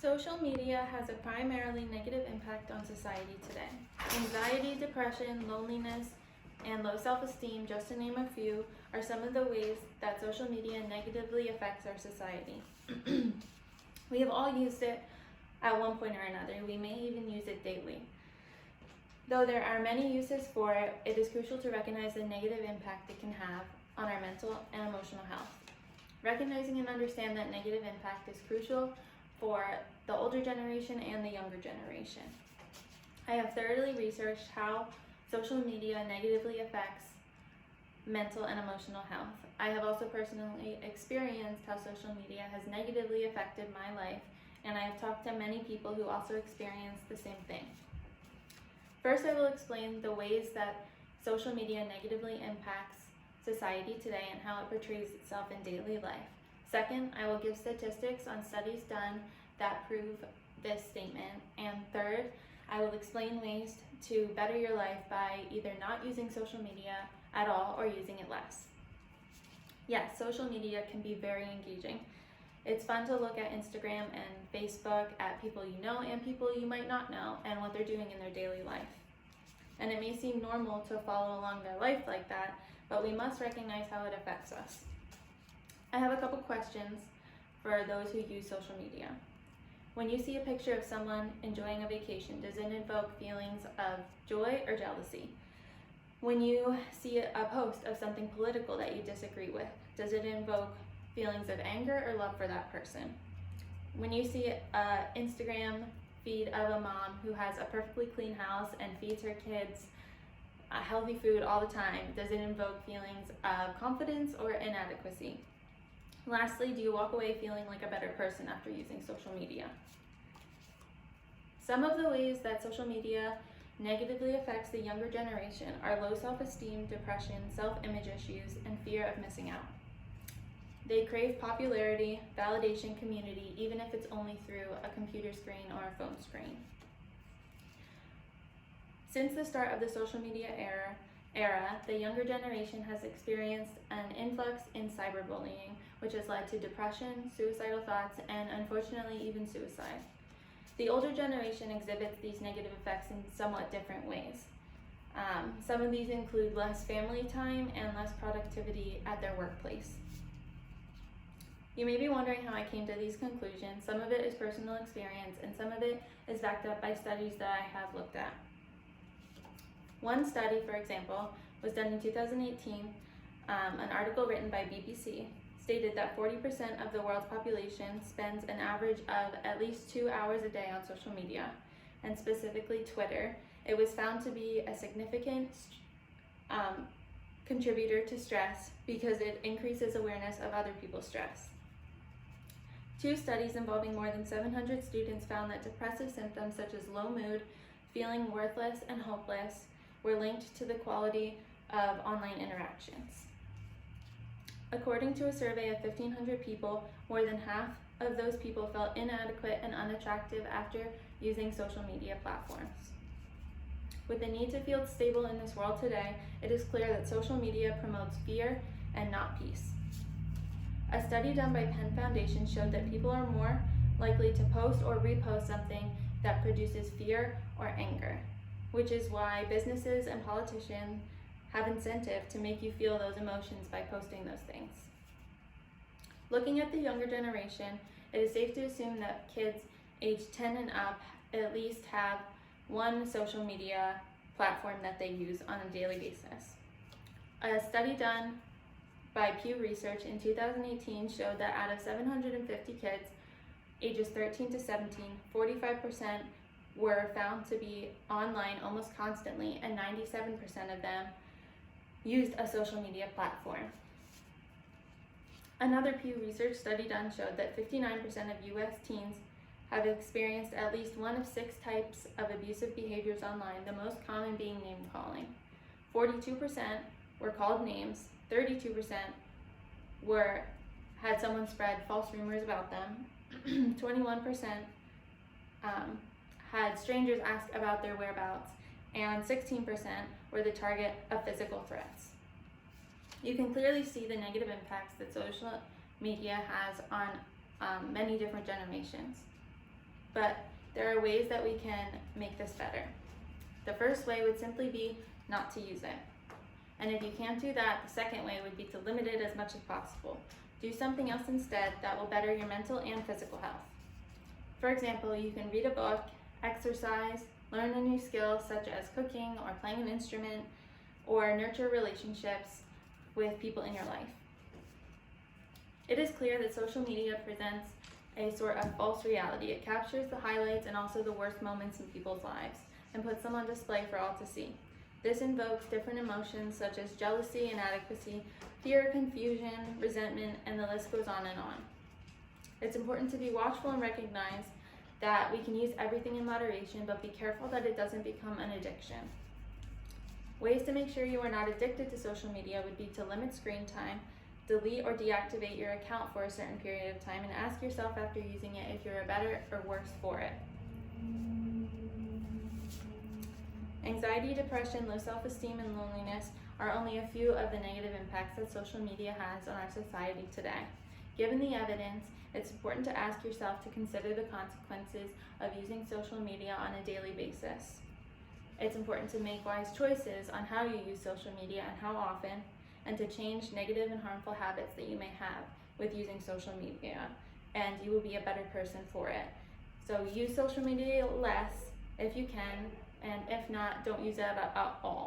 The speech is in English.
Social media has a primarily negative impact on society today. Anxiety, depression, loneliness, and low self-esteem, just to name a few, are some of the ways that social media negatively affects our society. We have all used it at one point or another. We may even use it daily. Though there are many uses for it, it is crucial to recognize the negative impact it can have on our mental and emotional health. Recognizing and understand that negative impact is crucial for the older generation and the younger generation. I have thoroughly researched how social media negatively affects mental and emotional health. I have also personally experienced how social media has negatively affected my life, and I have talked to many people who also experience the same thing. First, I will explain the ways that social media negatively impacts society today and how it portrays itself in daily life. Second, I will give statistics on studies done that prove this statement. And third, I will explain ways to better your life by either not using social media at all or using it less. Yes, social media can be very engaging. It's fun to look at Instagram and Facebook at people you know and people you might not know and what they're doing in their daily life. And it may seem normal to follow along their life like that, but we must recognize how it affects us. I have a couple questions for those who use social media. When you see a picture of someone enjoying a vacation, does it invoke feelings of joy or jealousy? When you see a post of something political that you disagree with, does it invoke feelings of anger or love for that person? When you see an Instagram feed of a mom who has a perfectly clean house and feeds her kids healthy food all the time, does it invoke feelings of confidence or inadequacy? Lastly, do you walk away feeling like a better person after using social media? Some of the ways that social media negatively affects the younger generation are low self-esteem, depression, self-image issues, and fear of missing out. They crave popularity, validation, community, even if it's only through a computer screen or a phone screen. Since the start of the social media era, the younger generation has experienced an influx in cyberbullying, which has led to depression, suicidal thoughts, and unfortunately even suicide. The older generation exhibits these negative effects in somewhat different ways. Some of these include less family time and less productivity at their workplace. You may be wondering how I came to these conclusions. Some of it is personal experience, and some of it is backed up by studies that I have looked at. One study, for example, was done in 2018. An article written by BBC stated that 40% of the world's population spends an average of at least 2 hours a day on social media, and specifically Twitter. It was found to be a significant contributor to stress because it increases awareness of other people's stress. 2 studies involving more than 700 students found that depressive symptoms such as low mood, feeling worthless and hopeless were linked to the quality of online interactions. According to a survey of 1,500 people, more than half of those people felt inadequate and unattractive after using social media platforms. With the need to feel stable in this world today, it is clear that social media promotes fear and not peace. A study done by Penn Foundation showed that people are more likely to post or repost something that produces fear or anger, which is why businesses and politicians have incentive to make you feel those emotions by posting those things. Looking at the younger generation, it is safe to assume that kids age 10 and up at least have one social media platform that they use on a daily basis. A study done by Pew Research in 2018 showed that out of 750 kids ages 13 to 17, 45% were found to be online almost constantly, and 97% of them used a social media platform. Another Pew Research study done showed that 59% of US teens have experienced at least one of 6 types of abusive behaviors online, the most common being name calling. 42% were called names, 32% had someone spread false rumors about them, 21% had strangers ask about their whereabouts, and 16% were the target of physical threats. You can clearly see the negative impacts that social media has on many different generations. but there are ways that we can make this better. The first way would simply be not to use it. And if you can't do that, the second way would be to limit it as much as possible. Do something else instead that will better your mental and physical health. For example, you can read a book, exercise, learn a new skill such as cooking or playing an instrument, or nurture relationships with people in your life. It is clear that social media presents a sort of false reality. It captures the highlights and also the worst moments in people's lives and puts them on display for all to see. This invokes different emotions such as jealousy, inadequacy, fear, confusion, resentment, and the list goes on and on. It's important to be watchful and recognize that we can use everything in moderation, but be careful that it doesn't become an addiction. Ways to make sure you are not addicted to social media would be to limit screen time, delete or deactivate your account for a certain period of time, and ask yourself after using it if you're better or worse for it. Anxiety, depression, low self-esteem, and loneliness are only a few of the negative impacts that social media has on our society today. Given the evidence, it's important to ask yourself to consider the consequences of using social media on a daily basis. It's important to make wise choices on how you use social media and how often, and to change negative and harmful habits that you may have with using social media, and you will be a better person for it. So use social media less if you can, and if not, don't use it at all.